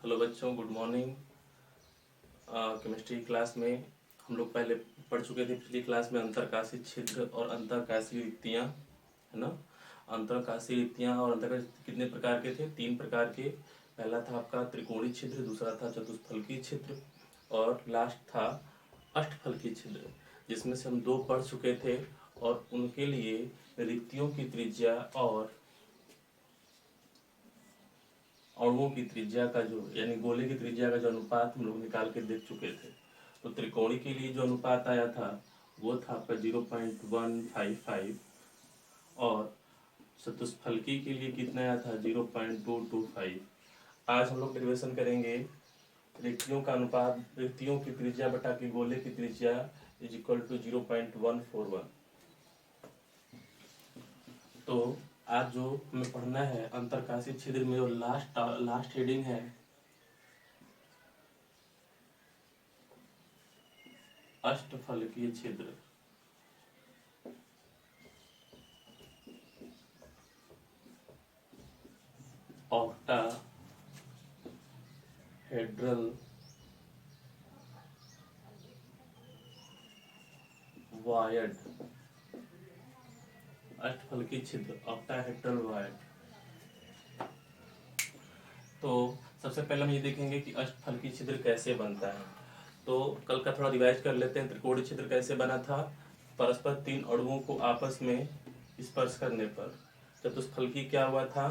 Hello बच्चों, good morning. Chemistry class में हम लोग पहले पढ़ चुके थे पिछली क्लास में अंतरकाशीय छिद्र और अंतरकाशीय रिक्तियाँ, है ना। अंतरकाशीय रिक्तियाँ और अंतरकाशीय कितने प्रकार के थे? 3 प्रकार के। पहला था आपका त्रिकोणीय छिद्र, दूसरा था चतुष्फलकीय छिद्र और लास्ट था अष्टफलकीय छिद्र, जिसमें से हम 2 पढ़ चुके थे। और उनके लिए रिक्तियों की त्रिज्या और अणुओं की त्रिज्या का जो यानी गोले की त्रिज्या का जो अनुपात हम लोग निकाल के देख चुके थे। तो त्रिकोणी के लिए जो अनुपात आया था वो था आपका 0.155 और चतुष्फलकी के लिए कितना आया था 0.225। आज हम लोग डेरिवेशन करेंगे रिक्तियों का अनुपात, रिक्तियों की त्रिज्या बटा के गोले की त्रिज्या इज इक्वल टू 0.141। तो आज जो हमें पढ़ना है अंतरकाशीय छिद्र में, जो लास्ट हेडिंग है अष्टफलकीय छिद्र। ऑक्टाहेड्रल वायर्ड अष्टफलकीय छिद्र, ऑक्टाहेड्रल वायर्ड। तो सबसे पहले हम ये देखेंगे कि अष्टफलकीय छिद्र कैसे बनता है। तो कल का थोड़ा रिवाइज कर लेते हैं। त्रिकोणीय छिद्र कैसे बना था? परस्पर 3 अणुओं को आपस में स्पर्श करने पर। चतुष्फलकी क्या हुआ था?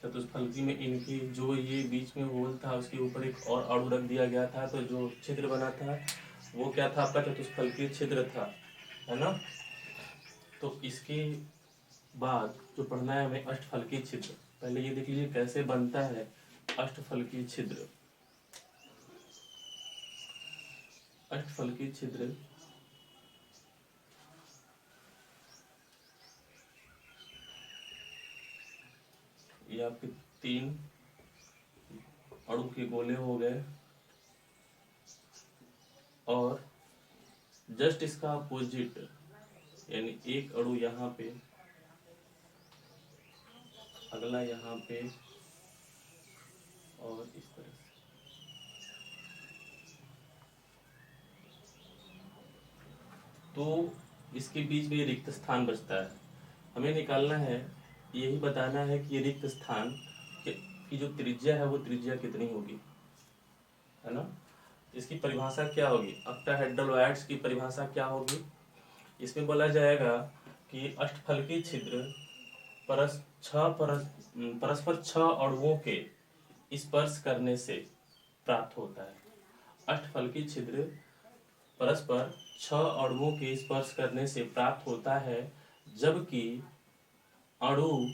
चतुष्फलकी में इनकी जो ये बीच में होल था उसके ऊपर एक और अणु रख दिया गया था, तो जो छिद्र बना था वो क्या था? आपका चतुष्फलकीय छिद्र था, है ना। तो इसके बाद जो पढ़ना है हमें अष्टफलकीय छिद्र। पहले ये देख लीजिए कैसे बनता है अष्टफलकीय छिद्र। अष्टफलकीय छिद्र ये आपके 3 अणु के गोले हो गए और जस्ट इसका अपोजिट यानी एक अणु यहाँ पे, अगला यहाँ पे और इस तरह से। तो इसके बीच में रिक्त स्थान बचता है। हमें निकालना है, यही बताना है कि ये रिक्त स्थान की जो त्रिज्या है वो त्रिज्या कितनी होगी, है ना। इसकी परिभाषा क्या होगी? ऑक्टाहेड्रल वायर्ड्स की परिभाषा क्या होगी? इसमें बोला जाएगा कि अष्टफलकीय छिद्र परस्पर 6 अणुओं के स्पर्श करने से प्राप्त होता है। अष्टफलकीय छिद्र परस्पर 6 अणुओं के स्पर्श करने से प्राप्त होता है, जबकि अणु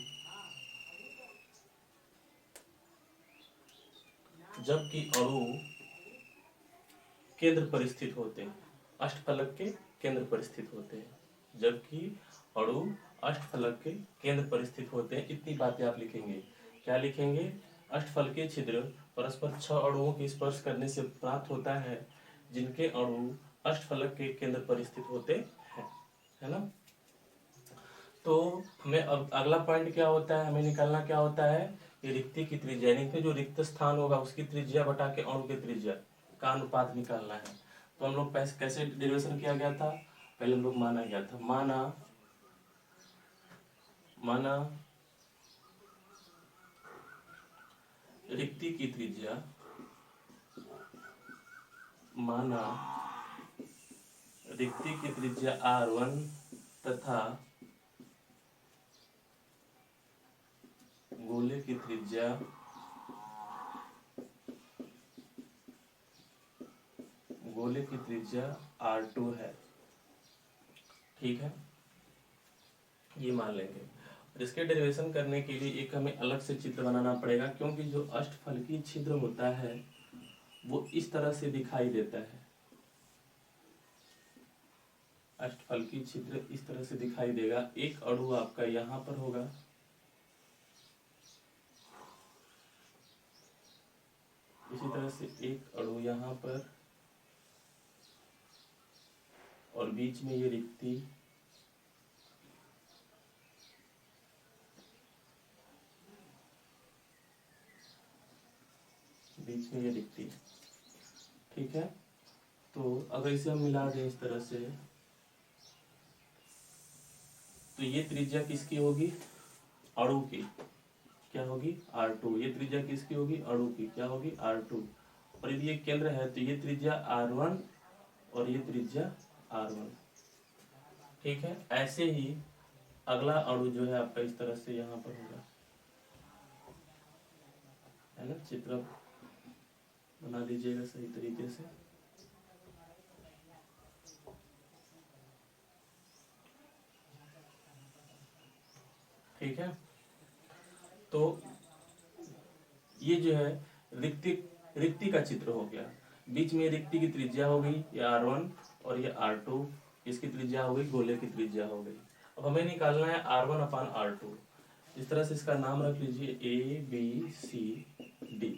केंद्र पर स्थित होते हैं। अष्टफलक के केंद्र पर स्थित होते हैं, जबकि अणु अष्टफलक के केंद्र पर स्थित होते हैं। इतनी बातें आप लिखेंगे। क्या लिखेंगे? अष्टफलकीय छिद्र परस्पर 6 अणुओं के स्पर्श करने से प्राप्त होता है, जिनके अणु अष्टफलक के केंद्र पर स्थित होते हैं, है ना। तो हमें अब अगला पॉइंट क्या होता है, हमें निकालना क्या होता है? ये रिक्ति की त्रिज्या, यानी कि जो रिक्त स्थान होगा उसकी त्रिज्या बटा के अणु की त्रिज्या का अनुपात निकालना है। तो हम लोग कैसे डेरिवेशन किया गया था? पहले हम लोग माना गया था, माना रिक्ति की त्रिज्या, माना रिक्ति की त्रिज्या R1 तथा गोले की त्रिज्या R2 है। ठीक है, ये मान लेंगे। और इसके डेरिवेशन करने के लिए एक हमें अलग से चित्र बनाना पड़ेगा, क्योंकि जो अष्टफलकीय छिद्र होता है वो इस तरह से दिखाई देता है। अष्टफलकीय छिद्र इस तरह से दिखाई देगा। एक अणु आपका यहाँ पर होगा, इसी तरह से एक अणु यहाँ पर, और बीच में ये रिक्ति में ये रिक्ति। ठीक है, तो अगर इसे हम मिला दें इस तरह से, तो ये त्रिज्या किसकी होगी? अणु की। क्या होगी? R2। ये त्रिज्या किसकी होगी? अणु की। क्या होगी? R2। और यदि ये केंद्र है तो ये त्रिज्या R1 और ये त्रिज्या R1। ठीक है, ऐसे ही अगला अणु जो है आपका इस तरह से यहाँ पर होगा, है ना। चित्र बना दीजिएगा सही तरीके से। ठीक है, तो ये जो है रिक्ति का चित्र हो गया। बीच में रिक्ति की त्रिज्या हो गई ये R1 और ये R2, इसकी त्रिज्या हो गई, गोले की त्रिज्या हो गई। अब हमें निकालना है R1/R2। इस तरह से इसका नाम रख लीजिए ABCD।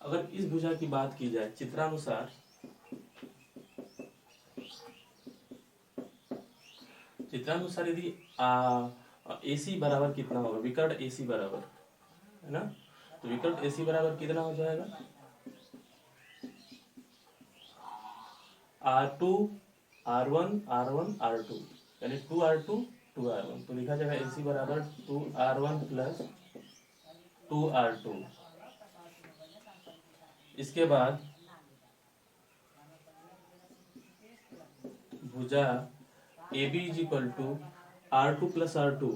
अगर इस भुजा की बात की जाए चित्रानुसार, यदि AC बराबर कितना होगा? विकर्ण AC बराबर, है ना। तो विकर्ण AC बराबर कितना हो जाएगा? R2 R1 R1 R2, यानी 2R2 2R1। तो लिखा जाएगा AC बराबर 2R1 प्लस 2R2। इसके बाद भुजा AB is equal to R2 plus R2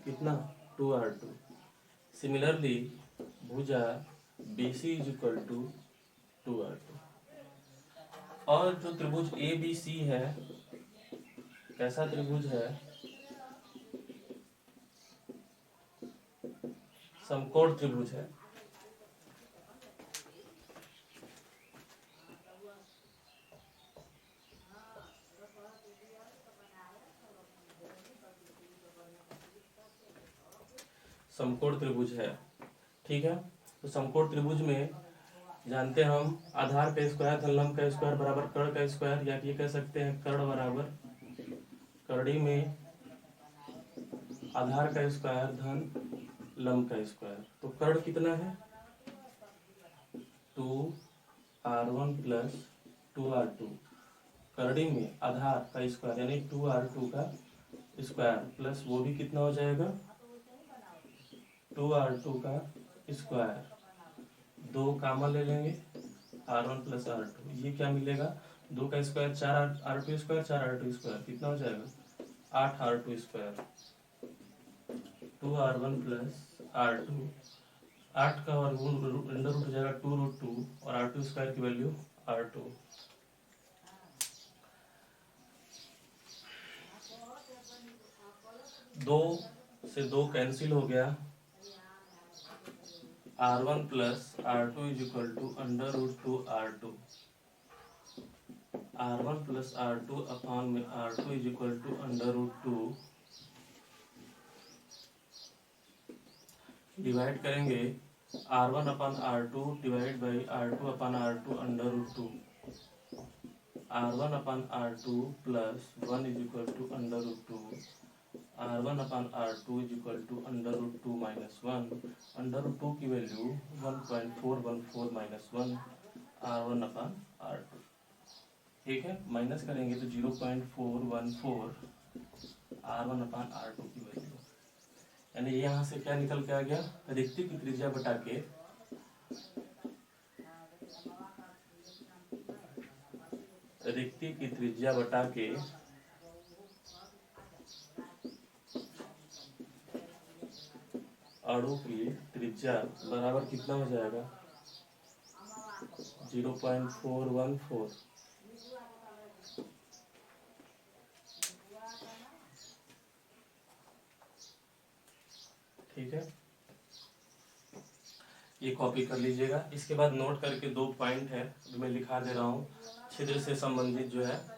कितना? 2R2। सिमिलरली भुजा BC is equal to 2R2। और जो त्रिभुज ABC है, कैसा त्रिभुज है? समकोण त्रिभुज है। समकोण त्रिभुज है। ठीक है, तो समकोण त्रिभुज में जानते हैं हम आधार का स्क्वायर धन लंब का स्क्वायर बराबर कर्ण का स्क्वायर, या ये कह सकते हैं कर्ण बराबर कर्णी में आधार का स्क्वायर धन लंब का स्क्वायर। तो कर्ण कितना है? 2R1 plus 2R2। कर्णी में आधार का स्क्वायर यानी 2R2 का स्क्वायर प्लस वो भी कितना हो जाएगा? 2R2 का स्क्वायर। दो कामन ले लेंगे, R1 प्लस R2। ये क्या मिलेगा? 2 का square 4R2 square, 4R2 square कितना हो जाएगा? 8R2 square. 2R1 plus R2, 8 का वर्गमूल अंडर रूट हो जाएगा 2√2 और R2 स्क्वायर की वैल्यू R2। दो से दो कैंसिल हो गया, R1 plus R2 is equal to under root 2 R2। R1 plus R2 upon में R2 is equal to under root 2। Divide करेंगे R1 upon R2 divide by R2 upon R2 under root 2। R1 upon R2 plus 1 is equal to under root 2। R1 upon R2 is equal to under root 2 minus 1। Under root 2 की value 1.414 minus 1 R1 upon R2। ठीक है, minus करेंगे तो 0.414 R1 upon R2 की value, यानी यहाँ से क्या निकल के आ गया? रिक्ति की त्रिज्या बटा के अणु की त्रिज्या बराबर कितना हो जाएगा? 0.414। ठीक है, ये कॉपी कर लीजिएगा। इसके बाद नोट करके 2 पॉइंट है जो मैं लिखा दे रहा हूँ छिद्र से संबंधित जो है।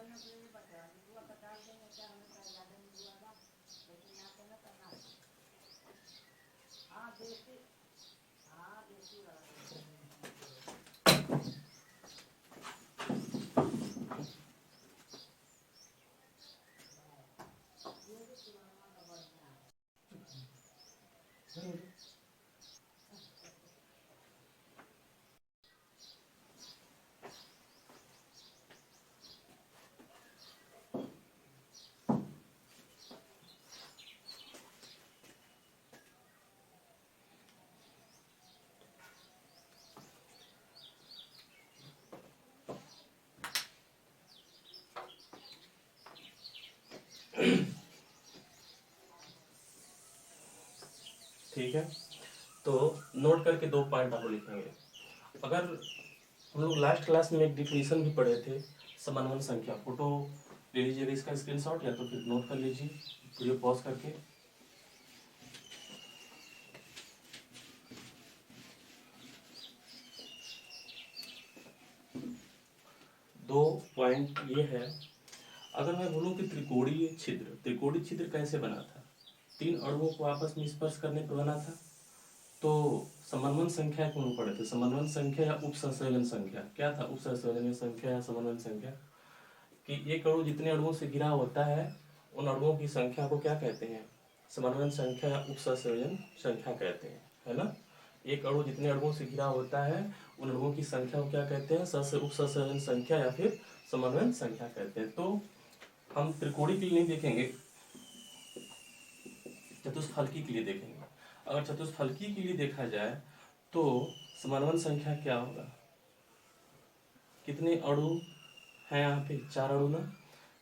ठीक है, तो नोट करके 2 पॉइंट आप लिखेंगे। अगर हम लोग लास्ट क्लास में एक डिफिनीशन भी पढ़े थे समन्वय संख्या, फोटो ले लीजिएगा इसका स्क्रीनशॉट या तो फिर नोट कर लीजिए वीडियो पॉज करके। दो पॉइंट ये है, अगर मैं बोलूं कि त्रिकोणीय छिद्र कैसे बना था, 3 अणुओं को आपस में स्पर्श करने पर बना था। तो समन्वय संख्या कौन पढ़े थे, समन्वय संख्या या उपसंयोजन संख्या, क्या था उपसंयोजन संख्या या समन्वय संख्या, कि एक अणु जितने अणुओं से घिरा होता है उन अणुओं की संख्या को क्या कहते हैं, समन्वय संख्या या उपसंयोजन संख्या कहते हैं, है ना। एक अणु जितने अणुओं से घिरा होता है उन अणुओं की संख्या को क्या कहते हैं, उपसंयोजन संख्या या फिर समन्वय संख्या कहते हैं। तो हम त्रिकोणीय के लिए नहीं देखेंगे, चतुष्फलकी के लिए देखेंगे। अगर चतुष्फलकी के लिए देखा जाए तो समन्वय संख्या क्या होगा, कितने अणु हैं यहाँ पे, 4 अणु ना,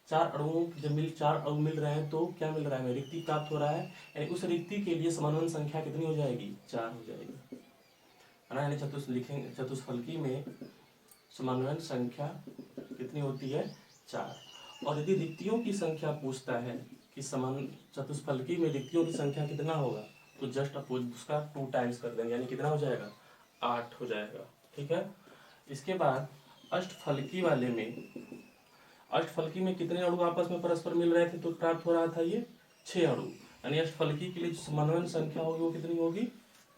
4 अणुओं जब 4 अणु मिल रहे हैं तो क्या मिल रहा है, रिक्ति प्राप्त हो रहा है, यानी उस रिक्ति के लिए समन्वय संख्या कितनी हो जाएगी, 4 हो जाएगी, है ना। यानी लिखेंगे चतुष्फलकी में समन्वय संख्या कितनी होती है, 4। और यदि रिक्तियों की संख्या पूछता है कि चतुष्फलकी में रिक्तियों की संख्या कितना होगा, तो जस्ट अपोज उसका 2 टाइम्स कर देंगे, यानी कितना हो जाएगा, 8 हो जाएगा, ठीक है। इसके बाद अष्टफलकी वाले में, अष्टफलकी में कितने अणु आपस में परस्पर मिल रहे थे तो प्राप्त हो रहा था ये 6 अणु, यानी अष्टफलकी के लिए समन्वय संख्या होगी वो कितनी होगी,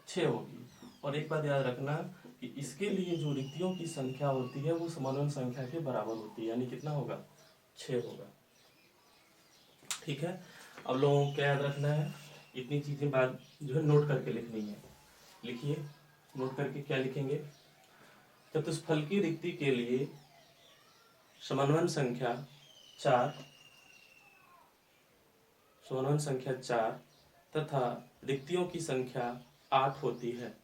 6 होगी। और एक बात याद रखना कि इसके लिए जो रिक्तियों की संख्या होती है वो समन्वय संख्या के बराबर होती है, यानी कितना होगा, 6 होगा, ठीक है। अब लोगों को क्या याद रखना है, इतनी चीजें बात जो है नोट करके लिखनी है। लिखिए, नोट करके क्या लिखेंगे, चतुष्फलकी रिक्ति के लिए समन्वय संख्या 4, समन्वय संख्या 4 तथा रिक्तियों की संख्या 8 होती है,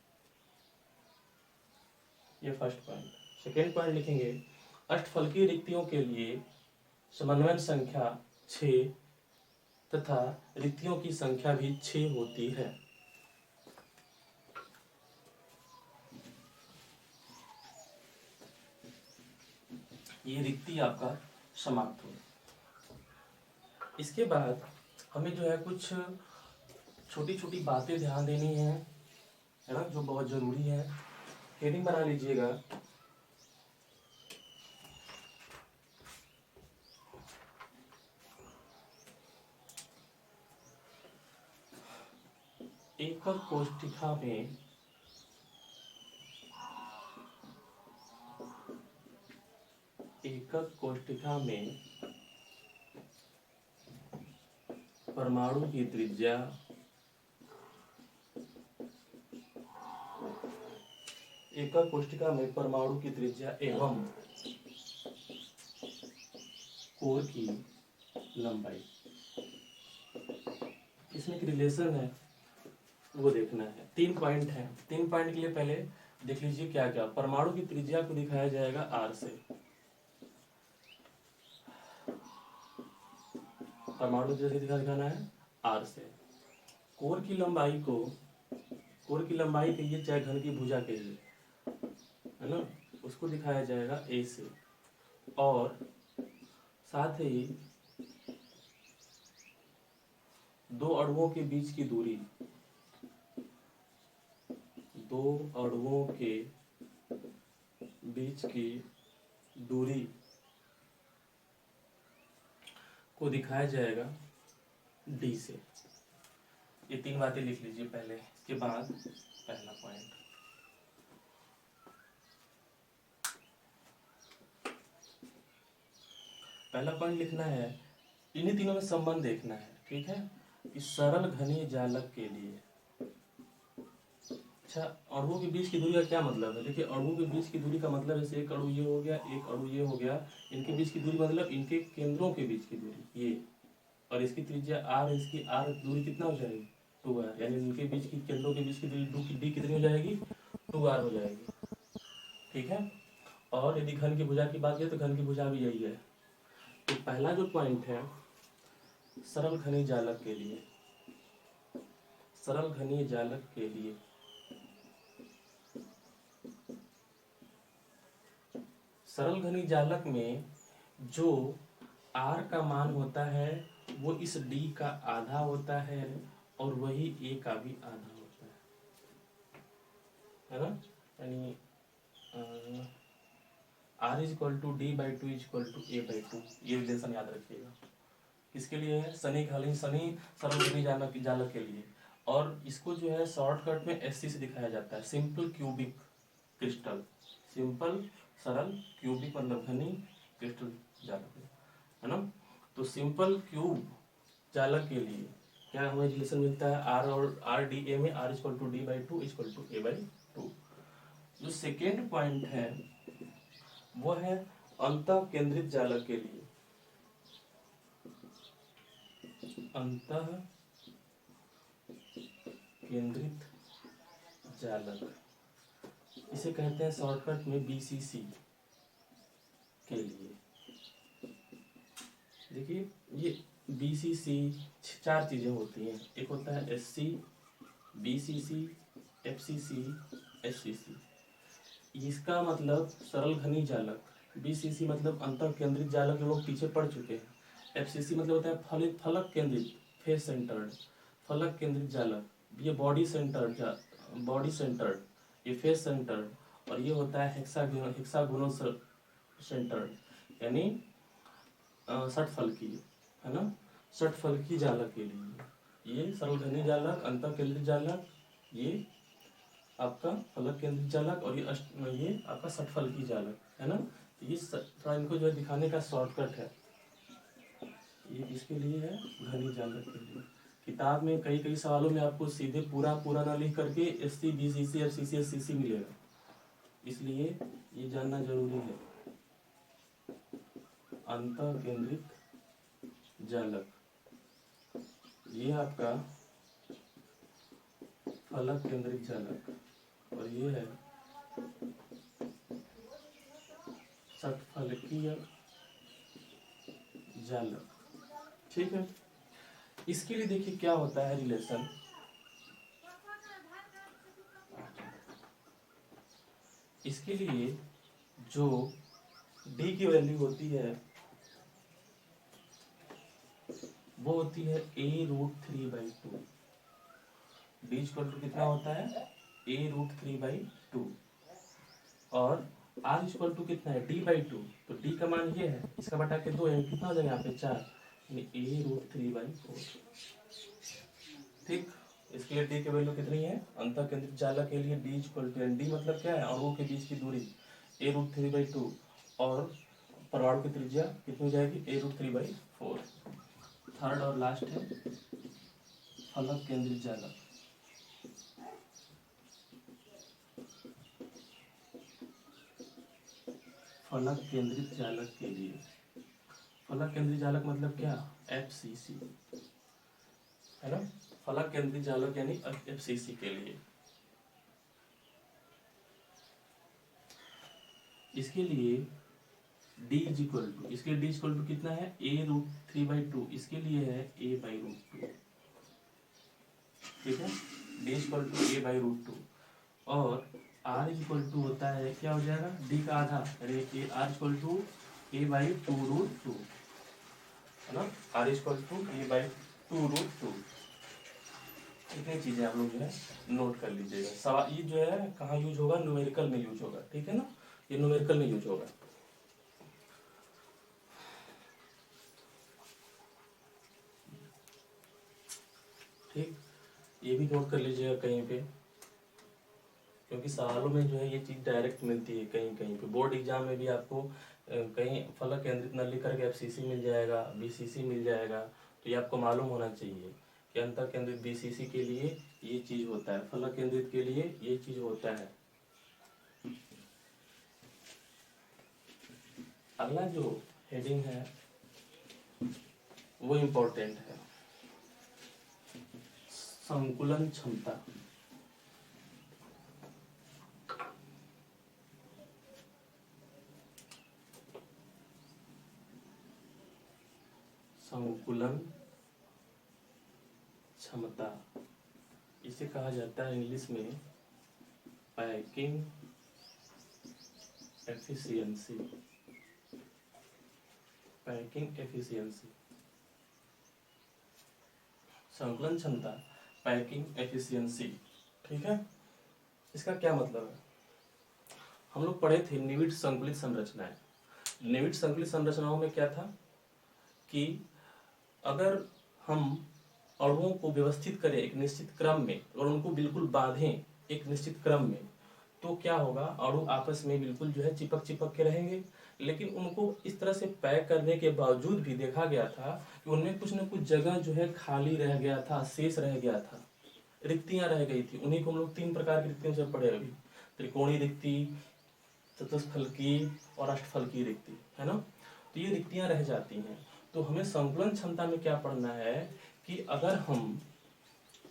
ये फर्स्ट पॉइंट। सेकेंड पॉइंट लिखेंगे, अष्टफलकी रिक्तियों के लिए समन्वय संख्या 6 तथा रिक्तियों की संख्या भी 6 होती है। ये रिक्ति आपका समाप्त हो। इसके बाद हमें जो है कुछ छोटी छोटी बातें ध्यान देनी है ना, जो बहुत जरूरी है। हेडिंग बना लीजिएगा, एकक कोष्ठिका में परमाणु की त्रिज्या एकक कोष्ठिका में परमाणु की त्रिज्या एवं कोर की लंबाई, इसमें एक रिलेशन है वो देखना है। 3 पॉइंट है, 3 पॉइंट के लिए पहले देख लीजिए क्या क्या। परमाणु की त्रिज्या को दिखाया जाएगा r से, परमाणु जैसे दिखाना है r से। कोर की लंबाई कहिए चाहे घन की भुजा कहिए, है ना, उसको दिखाया जाएगा a से। और साथ ही 2 अणुओं के बीच की दूरी, 2 अणुओं के बीच की दूरी को दिखाया जाएगा d से। ये 3 बातें लिख लीजिए पहले। इसके बाद पहला पॉइंट, लिखना है, इन्हीं तीनों में संबंध देखना है, ठीक है। कि सरल घनीय जालक के लिए, अच्छा, अणुओं के बीच की दूरी का क्या मतलब है, देखिए अणुओं के बीच की दूरी का मतलब जैसे एक अणु ये हो गया, एक अणु ये हो गया, इनके बीच की दूरी मतलब इनके केंद्रों के बीच की दूरी ये, और इसकी त्रिज्या r, इसकी r दूरी कितना हो जाएगी, 2r, यानी इनके बीच की केंद्रों के बीच की दूरी d कितनी हो जाएगी, 2r हो जाएगी, ठीक है। और यदि घन की भुजा की बात है तो घन की भुजा भी यही है। तो पहला जो पॉइंट है सरल घनीय जालक के लिए, सरल घनीय जालक के लिए सरल घनीय जालक में जो R का मान होता है वो इस D का आधा होता है और वही A का भी आधा होता है ना। यानी R is equal to D by two is equal to A by two, ये रिलेशन याद रखिएगा। किसके लिए है? शनि सरल घनीय जालक के लिए। और इसको जो है शॉर्टकट में SC से दिखाया जाता है, सिंपल क्यूबिक क्रिस्टल। सिंपल सरल क्यूबिक मतलब घनी क्रिस्टल जालक है ना। तो सिंपल क्यूब जालक के लिए क्या हमें रिलेशन मिलता है? R और RDA में R equal to D by two equal to A by two. जो सेकेंड पॉइंट है वो है अंतः केंद्रित जालक के लिए। अंतः केंद्रित जालक, इसे कहते हैं शॉर्टकट में BCC के लिए। देखिए ये BCC 4 चीजें होती हैं। एक होता है SC, BCC, FCC, SCC। इसका मतलब सरल घनीय जालक, BCC मतलब अंतर केंद्रित जालक, जो लोग पीछे पढ़ चुके हैं। FCC मतलब होता है फलक केंद्रित, फेस सेंटर्ड, फलक केंद्रित जालक। ये बॉडी सेंटर्ड, ये फेस सेंटर्ड। और ये होता है हेक्सागोनल सेंटर्ड, यानी षटफलकी, है ना। षटफलकी जालक के लिए ये सरल घनीय जालक, अंतर केंद्रित जालक, ये आपका फलक केंद्रित जालक, और ये आपका षटफलकी जालक, है ना। ये थोड़ा इनको जो है दिखाने का शॉर्टकट है। ये किसके लिए है? घनीय जालक के लिए। किताब में कई सवालों में आपको सीधे पूरा ना लिख करके SC, BCC, FCC, SCC मिलेगा, इसलिए ये जानना जरूरी है। अंतर केंद्रित जालक ये आपका फलक केंद्रित जालक, और ये है षटफलकीय जालक। ठीक है, इसके लिए देखिए क्या होता है रिलेशन। इसके लिए जो D की वैल्यू होती है वो होती है A√3/2। D इक्वल टू कितना होता है? A√3/2। और R इक्वल टू कितना है? D/2। तो D का मान ये है, इसका बटा के 2 है, कितना हो जाएगा यहाँ पे? 4, A√3/4। ठीक, इसके लिए D की वैल्यू कितनी है? अंतर केंद्रित जालक के लिए D इक्वल टू, D मतलब क्या है? अणुओं के बीच की दूरी, A√3/2, और परमाणु की त्रिज्या कितनी हो जाएगी? A√3/4। थर्ड और लास्ट है फलक केंद्रित जालक। फलक केंद्रित जालक के लिए, फलक केंद्रित जालक मतलब क्या? FCC, है ना। फलक केंद्रित जालक यानी FCC के लिए। इसके लिए D इक्वल टू, इसके लिए D इक्वल टू कितना है? A√3/2। इसके लिए है A/√2। ठीक है, D इक्वल टू A/√2। और R इक्वल टू होता है, क्या हो जाएगा? D का आधा, अरे R इक्वल टू A/2√2, है ना। R equal to A/2√2। इतनी चीजें आप लोग जो है नोट कर लीजिएगा। सवाल ये जो है कहाँ यूज होगा? न्यूमेरिकल में यूज होगा, ठीक है ना। ये न्यूमेरिकल में यूज होगा। ठीक, ये भी नोट कर लीजिएगा कहीं पे, क्योंकि सवालों में जो है ये चीज डायरेक्ट मिलती है कहीं कहीं पे। बोर्ड एग्जाम में भी आपको कहीं फलक केंद्रित न लिख करके FCC मिल जाएगा, BCC मिल जाएगा। तो ये आपको मालूम होना चाहिए कि अंतर केंद्रित BCC के लिए ये चीज होता है, फलक केंद्रित के लिए ये चीज होता है। अगला जो हेडिंग है वो इम्पोर्टेंट है, संकुलन क्षमता। संकुलन क्षमता इसे कहा जाता है इंग्लिश में पैकिंग एफिशिएंसी। पैकिंग एफिशिएंसी, संकलन क्षमता, पैकिंग एफिशिएंसी। ठीक है, इसका क्या मतलब है? हम लोग पढ़े थे निविड संकुलित संरचनाएं। निविड संकुलित संरचनाओं में क्या था कि अगर हम अणुओं को व्यवस्थित करें एक निश्चित क्रम में और उनको बिल्कुल बांधें एक निश्चित क्रम में, तो क्या होगा, अणु आपस में बिल्कुल जो है चिपक चिपक के रहेंगे। लेकिन उनको इस तरह से पैक करने के बावजूद भी देखा गया था कि उनमें कुछ न कुछ जगह जो है खाली रह गया था, शेष रह गया था, रिक्तियां रह गई थी। उन्हीं को हम लोग 3 प्रकार की रिक्तियों से पढ़े अभी, त्रिकोणीय रिक्ति, चतुष्फलकी और अष्टफलकीय रिक्ति, है ना। तो ये रिक्तियां रह जाती हैं। तो हमें संकुलन क्षमता में क्या पढ़ना है कि अगर हम,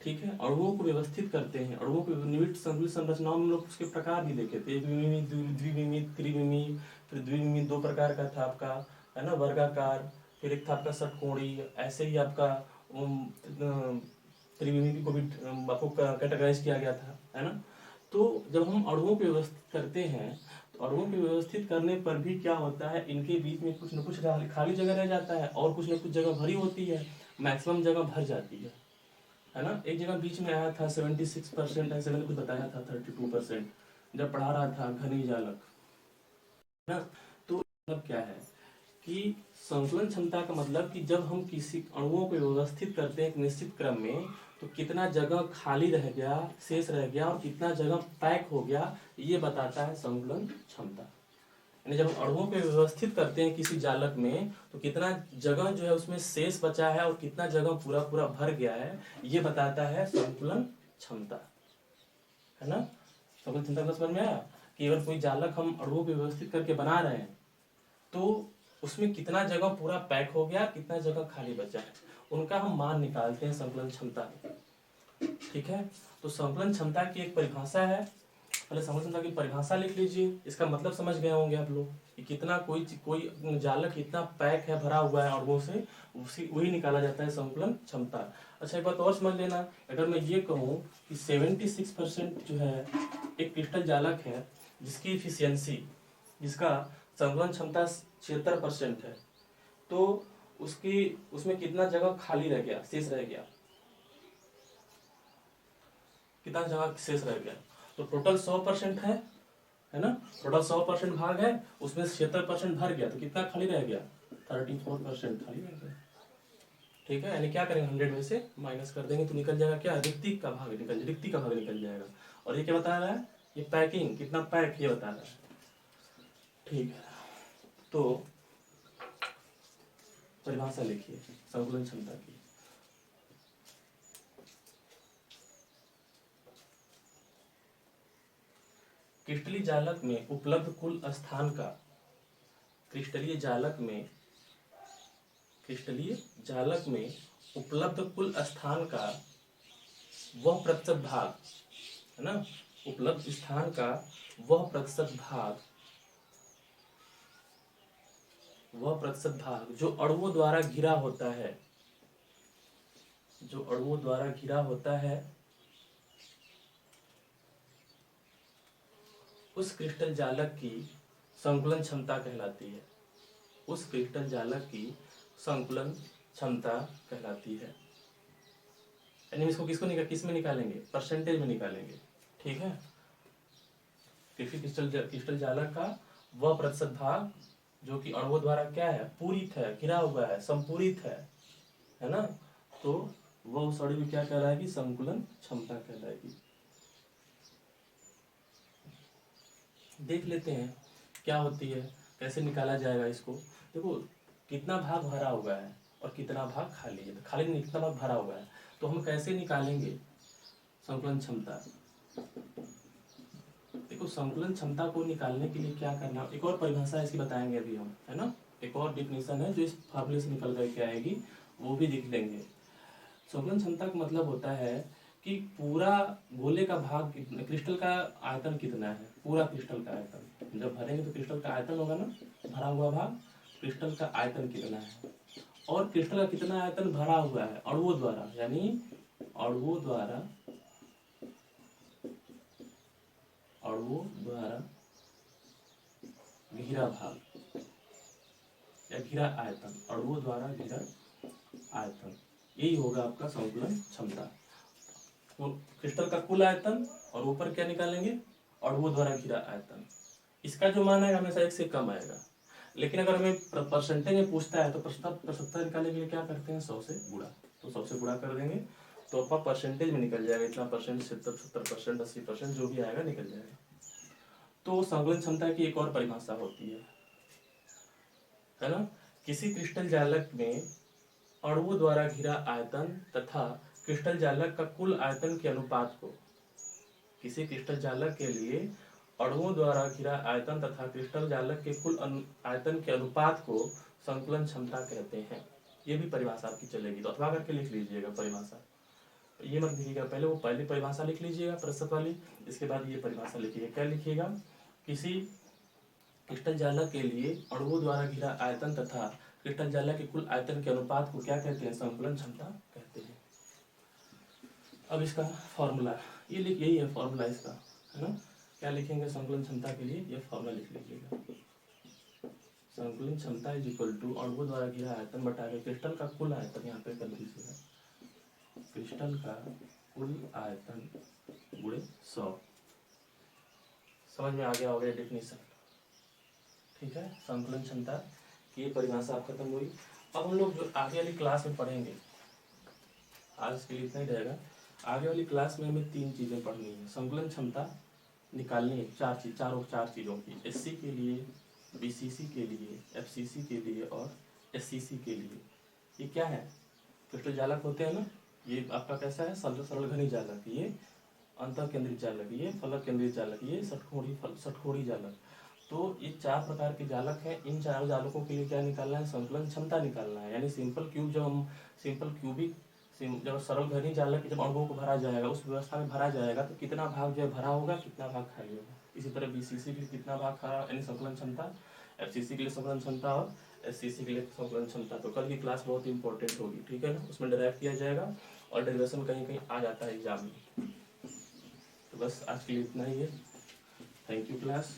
ठीक है, अणुओं को व्यवस्थित करते हैं, अणुओं को निविड संकुलित संरचनाओं में लोग उसके प्रकार भी देखे थे, द्विमिमीय, द्विमिमीय, त्रिमिमीय। फिर द्विमिमीय 2 प्रकार का था आपका, है ना, वर्गाकार। फिर एक था आपका षटकोणीय। ऐसे ही आपका त्रिमिमीय को भी आपको कैटेगराइज किया गया था, है ना। तो जब हम अणुओं को व्यवस्थित करते हैं तो अणुओं को व्यवस्थित करने पर भी क्या होता है, इनके बीच में कुछ न कुछ खाली जगह रह जाता है और कुछ न कुछ जगह भरी होती है। मैक्सिमम जगह भर जाती है ना। एक जगह बीच में आया था 76%, ऐसे मैंने कुछ बताया था 32% जब पढ़ा रहा था घनी जालक, है ना। तो मतलब क्या है कि संकुलन क्षमता का मतलब कि जब हम किसी अणुओं को व्यवस्थित करते हैं एक निश्चित क्रम में, तो कितना जगह खाली रह गया, शेष रह गया और कितना जगह पैक हो गया, ये बताता है संकुलन क्षमता। यानी जब हम अणुओं को व्यवस्थित करते हैं किसी जालक में, तो कितना जगह जो है उसमें शेष बचा है और कितना जगह पूरा पूरा भर गया है, ये बताता है संकुलन क्षमता, है ना। संकुलन क्षमता का समझ में आया कि अगर कोई जालक हम अणुओं को व्यवस्थित करके बना रहे हैं तो उसमें कितना जगह पूरा पैक हो गया, कितना जगह खाली बचा है, उनका हम मान निकालते हैं संकुलन क्षमता में। ठीक है, तो संकुलन क्षमता की एक परिभाषा है। पहले संकुलन क्षमता की परिभाषा लिख लीजिए, इसका मतलब समझ गए होंगे आप लोग कि कितना कोई जालक कितना पैक है, भरा हुआ है अणुओं से, वही निकाला जाता है संकुलन क्षमता। अच्छा, एक बात और समझ लेना, अगर मैं ये कहूँ कि 76% जो है एक क्रिस्टल जालक है जिसकी इफिशियंसी, जिसका संकुलन क्षमता 76% है, तो उसमें कितना जगह खाली रह गया, शेष रह गया, कितना जगह शेष रह गया। तो टोटल 100% है ना। टोटल 100% भाग है, उसमें 76% भर गया, तो कितना खाली रह गया, 34% खाली रह गया। ठीक है, यानी क्या करेंगे, 100 में से माइनस कर देंगे तो निकल जाएगा क्या, रिक्ति का भाग निकल जाएगा। और ये क्या बता रहा है, ये पैकिंग कितना पैक, ये बता रहा है। ठीक है, तो परिभाषा लिखिए संकुलन क्षमता की। क्रिस्टलीय जालक में उपलब्ध कुल स्थान का, क्रिस्टलीय जालक में उपलब्ध कुल स्थान का वह प्रतिशत भाग, है ना, उपलब्ध स्थान का वह प्रतिशत भाग जो अणुओं द्वारा घिरा होता है, उस क्रिस्टल जालक की संकुलन क्षमता कहलाती है। उस क्रिस्टल जालक की संकुलन क्षमता कहलाती है। यानी इसको किस में निकालेंगे, परसेंटेज में निकालेंगे। ठीक है, क्रिस्टल जालक का वह प्रतिशत भाग जो कि अणुओं द्वारा क्या है, पूरित है, घिरा हुआ है, संपूरित है ना, तो वह उस अणु में क्या कहलाएगी, संकुलन क्षमता कहलाएगी। देख लेते हैं क्या होती है, कैसे निकाला जाएगा इसको। देखो कितना भाग भरा हुआ है और कितना भाग खाली है, तो खाली में कितना भाग भरा हुआ है, तो हम कैसे निकालेंगे संकुलन क्षमता। देखो संकुलन क्षमता को निकालने के लिए क्या करना, एक और परिभाषा इसकी बताएंगे अभी हम, है ना। एक और डिफिनेशन है जो इस फार्मूले से निकल करके आएगी, वो भी लिख लेंगे। संकुलन क्षमता का मतलब होता है कि पूरा गोले का भाग, क्रिस्टल का आयतन कितना है, पूरा क्रिस्टल का आयतन जब भरेंगे तो क्रिस्टल का आयतन होगा ना, भरा हुआ भाग, क्रिस्टल का आयतन कितना है, और क्रिस्टल का कितना आयतन भरा हुआ है अणुओं द्वारा, यानी अणुओं द्वारा अणुओं द्वारा घिरा भाग या घिरा आयतन, अणुओं द्वारा घिरा आयतन, यही होगा आपका संकुलन क्षमता। क्रिस्टल का कुल आयतन और ऊपर क्या निकालेंगे, अणुओं द्वारा घिरा आयतन। इसका जो मान है हमेशा 1 से कम आएगा, लेकिन अगर हमें परसेंटेज में पूछता है तो प्रतिशतता निकालने के लिए क्या करते हैं, 100 से गुणा। तो 100 से गुणा कर देंगे तो आपका परसेंटेज में निकल जाएगा, इतना परसेंट, 70%, 80%, जो भी आएगा निकल जाएगा। तो संकुलन क्षमता की एक और परिभाषा होती है ना, किसी क्रिस्टल जालक में अणुओं द्वारा घिरा आयतन तथा क्रिस्टल जालक का कुल आयतन के अनुपात को, किसी क्रिस्टल जालक के लिए अणुओं द्वारा घिरा आयतन तथा क्रिस्टल जालक के कुल आयतन के अनुपात को संकुलन क्षमता कहते हैं। ये भी परिभाषा आपकी चलेगी, तो अथवा करके लिख लीजिएगा परिभाषा, ये मत लिखिएगा, पहले वो पहली परिभाषा लिख लीजिएगा प्रतिशत वाली, इसके बाद ये परिभाषा लिखिएगा। क्या लिखिएगा, किसी क्रिस्टल जालक के लिए अणुओं द्वारा घिरा आयतन तथा क्रिस्टल जालक के कुल आयतन के अनुपात को क्या कहते हैं, संकुलन क्षमता कहते हैं। अब इसका फॉर्मूला, ये यही है फॉर्मूला इसका, है ना। क्या लिखेंगे संकुलन क्षमता के लिए, ये फॉर्मूला लिख लीजिएगा, संकुलन क्षमता इज इक्वल टू अणुओं द्वारा घिरा आयतन बटा के क्रिस्टल का कुल आयतन, यहाँ पे कर दीजिएगा, क्रिस्टल का कुल आयतन गुणे 100। समझ में आ गया होगा डेफिनेशन, ठीक है। संकुलन क्षमता की परिभाषा आप खत्म हुई। अब हम लोग जो आगे वाली क्लास में पढ़ेंगे, आज के लिए इतना ही रहेगा। आगे वाली क्लास में हमें 3 चीजें पढ़नी है, संकुलन क्षमता निकालनी है, 4 चीजों की, एससी के लिए, बीसीसी के लिए, एफसीसी के लिए और एससीसी के लिए। ये क्या है, क्रिस्टल जालक होते हैं ना, ये आपका कैसा है, सरल घनी जालक, ये अंतर केंद्रित जालक, ये फलक केंद्रित जालक, ये षटकोणीय जालक। तो ये 4 प्रकार के जालक हैं। इन 4 जालकों के लिए क्या निकालना है, संकुलन क्षमता निकालना है। यानी सिंपल क्यूब, जब हम सिंपल क्यूबिक, जब सरल घनी जालक जब अणुओं को भरा जाएगा, उस व्यवस्था में भरा जाएगा, तो कितना भाग जो है भरा होगा, कितना भाग खाली होगा। इसी तरह बीसीसी के लिए कितना भाग खा, यानी संकुलन क्षमता, एफसीसी के लिए संकुलन क्षमता और एससीसी के लिए संकुलन क्षमता। तो कल की क्लास बहुत इंपॉर्टेंट होगी, ठीक है ना, उसमें डिराइव किया जाएगा और डेरिवेशन कहीं कहीं आ जाता है एग्जाम में। तो बस आज के लिए इतना ही है। Thank you class.